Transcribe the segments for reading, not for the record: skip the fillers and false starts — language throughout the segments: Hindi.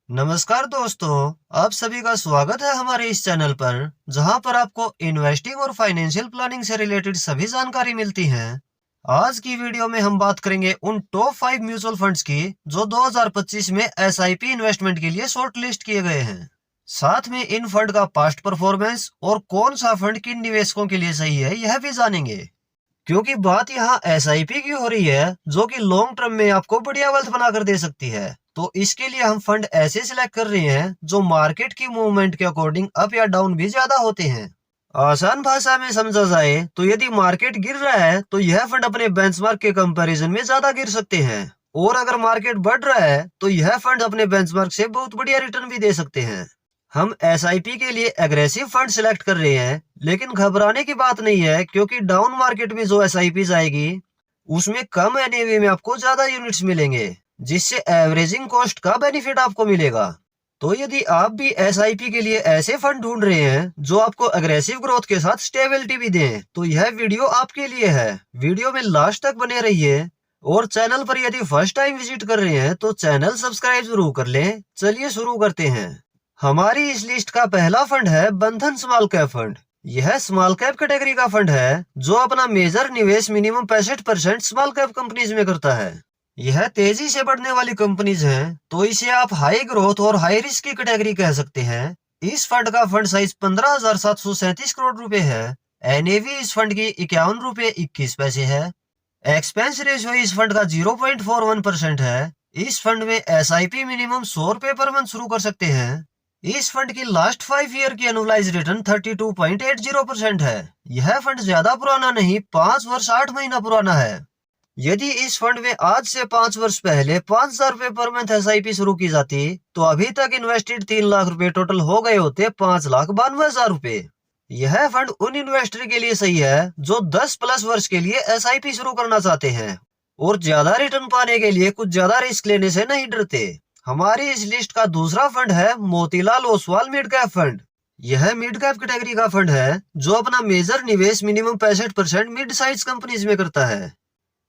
नमस्कार दोस्तों, आप सभी का स्वागत है हमारे इस चैनल पर, जहां पर आपको इन्वेस्टिंग और फाइनेंशियल प्लानिंग से रिलेटेड सभी जानकारी मिलती है। आज की वीडियो में हम बात करेंगे उन टॉप 5 म्यूचुअल फंड्स की जो 2025 में एसआईपी इन्वेस्टमेंट के लिए शॉर्ट लिस्ट किए गए हैं। साथ में इन फंड का पास्ट परफॉर्मेंस और कौन सा फंड किन निवेशकों के लिए सही है यह भी जानेंगे। क्योंकि बात यहाँ एसआईपी की हो रही है जो कि लॉन्ग टर्म में आपको बढ़िया वेल्थ बनाकर दे सकती है, तो इसके लिए हम फंड ऐसे सिलेक्ट कर रहे हैं जो मार्केट की मूवमेंट के अकॉर्डिंग अप या डाउन भी ज्यादा होते हैं। आसान भाषा में समझा जाए तो यदि मार्केट गिर रहा है तो यह फंड अपने बेंचमार्क के कंपैरिजन में ज्यादा गिर सकते हैं, और अगर मार्केट बढ़ रहा है तो यह फंड अपने बेंचमार्क से बहुत बढ़िया रिटर्न भी दे सकते हैं। हम एसआईपी के लिए एग्रेसिव फंड सिलेक्ट कर रहे हैं, लेकिन घबराने की बात नहीं है क्योंकि डाउन मार्केट में जो एसआईपी आएगी उसमें कम एनएवी में आपको ज्यादा यूनिट्स मिलेंगे, जिससे एवरेजिंग कॉस्ट का बेनिफिट आपको मिलेगा। तो यदि आप भी एसआईपी के लिए ऐसे फंड ढूंढ रहे हैं जो आपको एग्रेसिव ग्रोथ के साथ स्टेबिलिटी भी दें, तो यह वीडियो आपके लिए है। वीडियो में लास्ट तक बने रहिए, और चैनल पर यदि फर्स्ट टाइम विजिट कर रहे हैं तो चैनल सब्सक्राइब जरूर कर लें। चलिए शुरू करते हैं। हमारी इस लिस्ट का पहला फंड है बंधन स्मॉल कैप फंड। यह स्मॉल कैप कैटेगरी का फंड है जो अपना मेजर निवेश मिनिमम 65% स्मॉल कैप कंपनीज में करता है। यह तेजी से बढ़ने वाली कंपनीज हैं, तो इसे आप हाई ग्रोथ और हाई रिस्क की कैटेगरी कह सकते हैं। इस फंड का फंड साइज 15,737 करोड़ रुपए है। एनएवी इस फंड की 51 रुपए 21 पैसे है। एक्सपेंस रेशियो इस फंड का 0.41% है। इस फंड में एसआईपी मिनिमम 100 रुपए पर मंथ शुरू कर सकते हैं। इस फंड की लास्ट 5 ईयर की एनुअलाइज रिटर्न 32.80% है। यह फंड ज्यादा पुराना नहीं, 5 वर्ष 8 महीना पुराना है। यदि इस फंड में आज से 5 वर्ष पहले 5,000 रुपए पर मंथ एसआईपी शुरू की जाती तो अभी तक इन्वेस्टेड 3 लाख रुपए टोटल हो गए होते 5,92,000 रुपए। यह फंड उन इन्वेस्टर के लिए सही है जो 10 प्लस वर्ष के लिए एसआईपी शुरू करना चाहते हैं और ज्यादा रिटर्न पाने के लिए कुछ ज्यादा रिस्क लेने से नहीं डरते। हमारी इस लिस्ट का दूसरा फंड है Motilal Oswal mid cap fund. यह मिड कैप कैटेगरी का फंड है जो अपना मेजर निवेश मिनिमम 65% मिड साइज कंपनीज में करता है,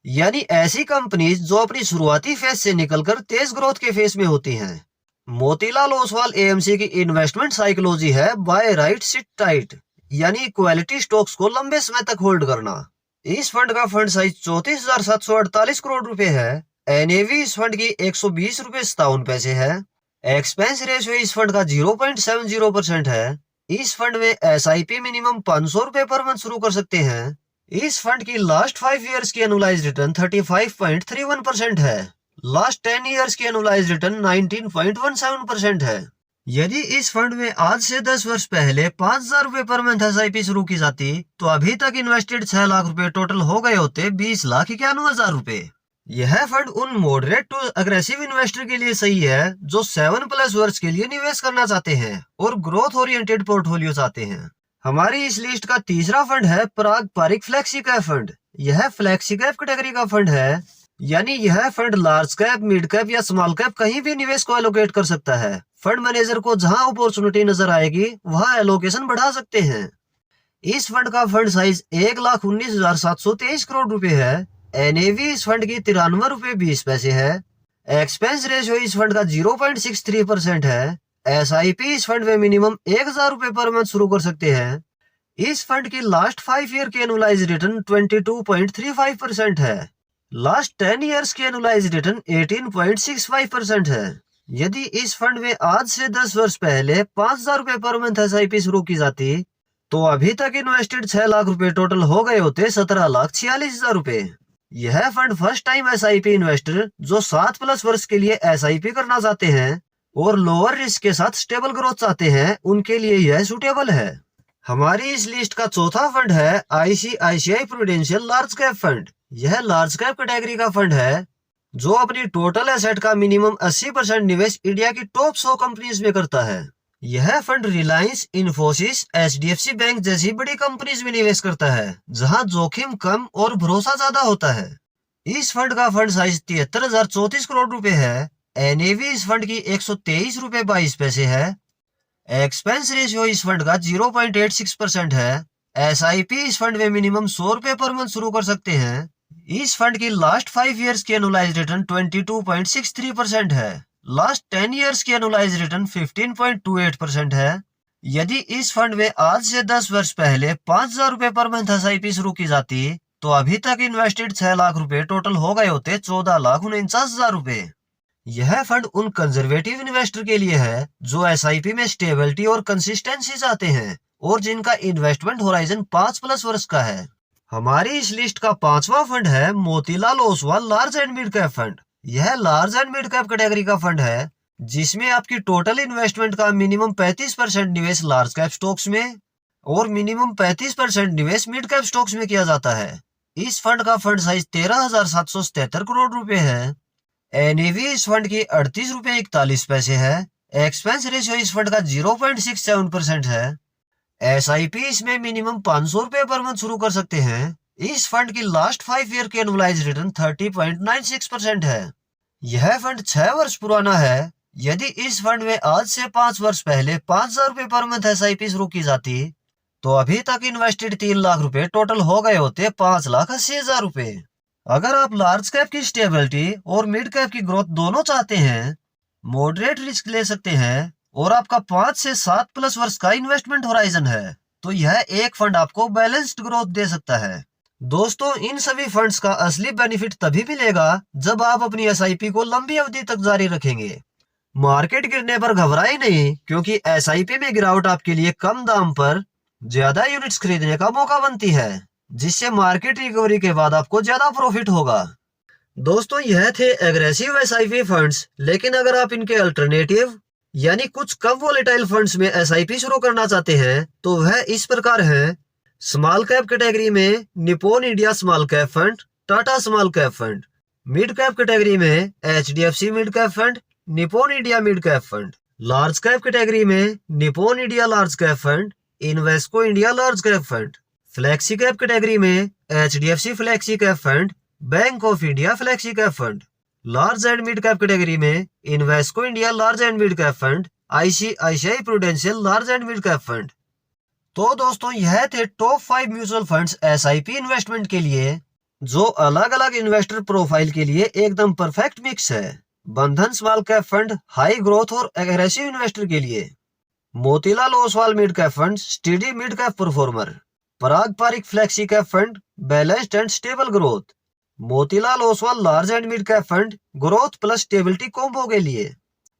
यानी ऐसी कंपनीज जो अपनी शुरुआती फेज से निकलकर तेज ग्रोथ के फेज में होती हैं। मोतीलाल ओसवाल एएमसी की इन्वेस्टमेंट साइकोलॉजी है बाय राइट सिट टाइट, यानी क्वालिटी स्टॉक्स को लंबे समय तक होल्ड करना। इस फंड का फंड साइज 34,748 करोड़ रुपए है। एनएवी इस फंड की 120 रुपए 57 पैसे है। एक्सपेंस रेशियो इस फंड का 0.70% है। इस फंड में एसआईपी मिनिमम 500 रुपए पर मंथ शुरू कर सकते हैं। इस फंड की लास्ट 5 इयर्स की एनुअलाइज रिटर्न 35.31% है। लास्ट 10 इयर्स की एनुअलाइज रिटर्न 19.17% है। यदि इस फंड में आज से 10 वर्ष पहले 5,000 रुपए पर मंथ एसआईपी शुरू की जाती तो अभी तक इन्वेस्टेड 6 लाख रुपए टोटल हो गए होते 20,91,000 रुपए। यह फंड उन मॉडरेट टू अग्रेसिव इन्वेस्टर के लिए सही है जो 7 प्लस वर्ष के लिए निवेश करना चाहते हैं और ग्रोथ ओरिएंटेड पोर्टफोलियो चाहते हैं। हमारी इस लिस्ट का तीसरा फंड है पारंपरिक फ्लेक्सी कैप फंड। यह फ्लेक्सी कैप कैटेगरी का फंड है, यानी यह fund large cap, mid cap या स्मॉल कैप कहीं भी निवेश को एलोकेट कर सकता है। फंड मैनेजर को जहां अपॉर्चुनिटी नजर आएगी वहां एलोकेशन बढ़ा सकते हैं। इस फंड का फंड साइज 1,19,723 करोड़ रुपए है। एनएवी इस फंड की 93 रुपए 20 पैसे है। एक्सपेंस रेशियो इस फंड का 0.63% है। एसआईपी इस फंड में मिनिमम 1,000 रुपए पर मंथ शुरू कर सकते हैं। इस फंड की लास्ट 5 ईयर की एनुअलाइज रिटर्न 22.35% है। लास्ट 10 इयर्स की एनुअलाइज रिटर्न 18.65% है। यदि इस फंड में आज से 10 वर्ष पहले 5,000 रुपए पर मंथ एसआईपी शुरू की जाती तो अभी तक इन्वेस्टेड 6 लाख रुपए टोटल हो गए होते 17,46,000 रुपए। यह fund first time SIP investor जो 7 प्लस वर्ष के लिए एसआईपी करना चाहते हैं और लोअर रिस्क के साथ स्टेबल ग्रोथ चाहते हैं, उनके लिए यह सुटेबल है। हमारी इस लिस्ट का चौथा फंड है ICICI prudential large cap fund. यह लार्ज कैप कैटेगरी का फंड है जो अपनी टोटल एसेट का मिनिमम 80% निवेश इंडिया की टॉप 100 कंपनीज में करता है। यह fund Reliance, Infosys, HDFC bank जैसी बड़ी कंपनीज में निवेश करता है जहां जोखिम कम और भरोसा ज्यादा होता है। इस फंड का फंड साइज 73,034 करोड़ रुपए है। एनएवी इस फंड की 123 रुपए 22 पैसे है। एक्सपेंस रेशियो इस फंड का 0.86% है। एसआईपी इस फंड में मिनिमम 100 रुपए पर मंथ शुरू कर सकते हैं। इस फंड की लास्ट 5 इयर्स की एनुअलाइज रिटर्न 22.63% है। लास्ट 10 ईयर्स की एनुअलाइज रिटर्न 15.28% है। यदि इस फंड में आज से 10 वर्ष पहले 5,000 रुपए पर मंथ SIP शुरू की जाती तो अभी तक इन्वेस्टेड 6 लाख रुपए टोटल हो गए होते 14,49,000 रुपए। यह फंड उन कंजर्वेटिव इन्वेस्टर के लिए है जो SIP में स्टेबिलिटी और कंसिस्टेंसी चाहते हैं और जिनका इन्वेस्टमेंट होराइजन 5+ वर्ष का है। हमारी इस लिस्ट का 5वां फंड है Motilal Oswal large and mid cap fund. यह large and mid cap category का फंड है जिसमें आपकी टोटल इन्वेस्टमेंट का मिनिमम 35% निवेश लार्ज कैप स्टॉक्स में और मिनिमम 35% निवेश मिड कैप स्टॉक्स में किया जाता है। इस फंड का फंड साइज 13,777 करोड़ रुपए है। NAV इस फंड की 38 रुपए 41 पैसे है। एक्सपेंस रेशियो इस फंड का 0.67% है। SIP इसमें मिनिमम 500 रुपए पर मंथ शुरू कर सकते हैं। इस फंड की लास्ट 5 ईयर की एनुअलाइज रिटर्न 30.96% है। यह फंड 6 वर्ष पुराना है। यदि इस फंड में आज से 5 वर्ष पहले 5,000 रुपए पर मंथ SIP शुरू की जाती तो अभी तक इन्वेस्टेड 3 लाख रुपए टोटल हो गए होते 5,80,000 रुपए। अगर आप लार्ज कैप की स्टेबिलिटी और मिड कैप की ग्रोथ दोनों चाहते हैं, मॉडरेट रिस्क ले सकते हैं और आपका 5 से 7+ वर्ष का इन्वेस्टमेंट होराइजन है, तो यह एक फंड आपको बैलेंस्ड ग्रोथ दे सकता है। दोस्तों, इन सभी फंड्स का असली बेनिफिट तभी मिलेगा जब आप अपनी SIP को लंबी अवधि तक जारी रखेंगे। मार्केट गिरने पर घबराए नहीं, क्योंकि SIP में गिरावट आपके लिए कम दाम पर ज्यादा यूनिट्स खरीदने का मौका बनती है, जिससे मार्केट रिकवरी के बाद आपको ज्यादा प्रॉफिट होगा। दोस्तों, यह थे एग्रेसिव SIP फंड्स, लेकिन अगर आप इनके अल्टरनेटिव यानी कुछ कम वोलेटाइल फंड्स में SIP शुरू करना चाहते हैं तो वह इस प्रकार है। स्मॉल कैप कैटेगरी में Nippon India small cap fund, Tata small cap fund. Mid cap category में HDFC mid cap fund, Nippon India mid cap fund. Large cap category में Nippon India large cap fund, Invesco India large cap fund. Flexi cap category में HDFC flexi cap fund, bank of India flexi cap fund. Large and mid cap category में Invesco India large and mid cap fund, ICICI prudential large and mid cap fund. तो दोस्तों, यह थे top 5 mutual funds SIP investment के लिए, जो अलग अलग इन्वेस्टर प्रोफाइल के लिए एकदम परफेक्ट मिक्स है। Bandhan small cap fund high growth और एग्रेसिव इन्वेस्टर के लिए। Motilal Oswal mid cap fund steady mid cap performer. Parag Parikh flexi cap fund balanced and stable growth. Motilal Oswal large and mid cap fund growth plus stability combo के लिए।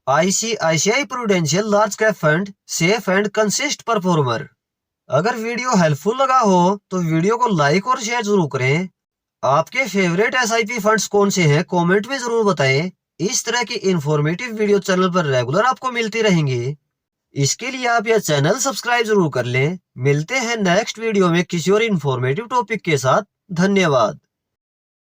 ICICI prudential large cap fund safe and consist performer. अगर वीडियो हेल्पफुल लगा हो तो वीडियो को लाइक और शेयर जरूर करें। आपके फेवरेट SIP फंड्स कौन से हैं कमेंट में जरूर बताएं। इस तरह की इंफॉर्मेटिव वीडियो चैनल पर रेगुलर आपको मिलती रहेंगी। इसके लिए आप यह चैनल सब्सक्राइब जरूर कर लें। मिलते हैं नेक्स्ट वीडियो में किसी और इंफॉर्मेटिव टॉपिक के साथ। धन्यवाद।